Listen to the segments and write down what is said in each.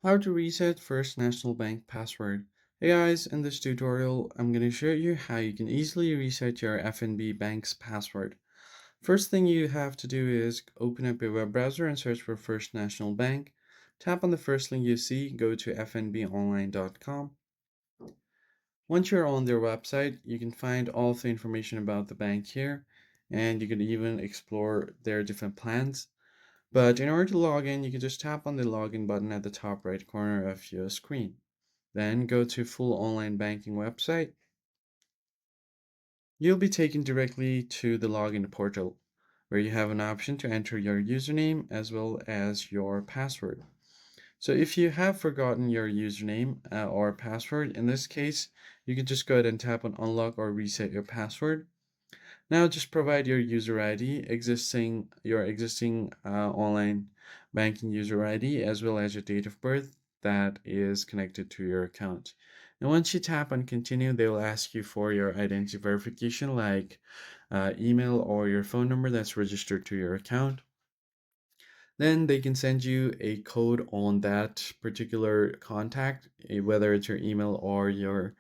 How to reset First National Bank password. Hey guys, in this tutorial, I'm going to show you how you can easily reset your FNB bank's password. First thing you have to do is open up your web browser and search for First National Bank. Tap on the first link you see, go to fnbonline.com. Once you're on their website, you can find all of the information about the bank here, and you can even explore their different plans. But in order to log in, you can just tap on the login button at the top right corner of your screen. Then go to full online banking website. You'll be taken directly to the login portal where you have an option to enter your username as well as your password. So if you have forgotten your username or password, in this case, you can just go ahead and tap on unlock or reset your password. Now just provide your user ID, your existing online banking user ID, as well as your date of birth that is connected to your account. And once you tap on continue, they will ask you for your identity verification like email or your phone number that's registered to your account. Then they can send you a code on that particular contact, whether it's your email or your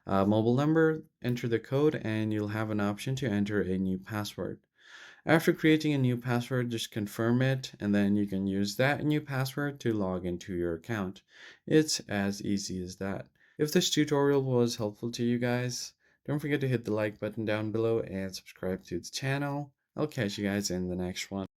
mobile number. Enter the code and you'll have an option to enter a new password. After creating a new password, just confirm it and then you can use that new password to log into your account. It's as easy as that. If this tutorial was helpful to you guys, don't forget to hit the like button down below and subscribe to the channel. I'll catch you guys in the next one.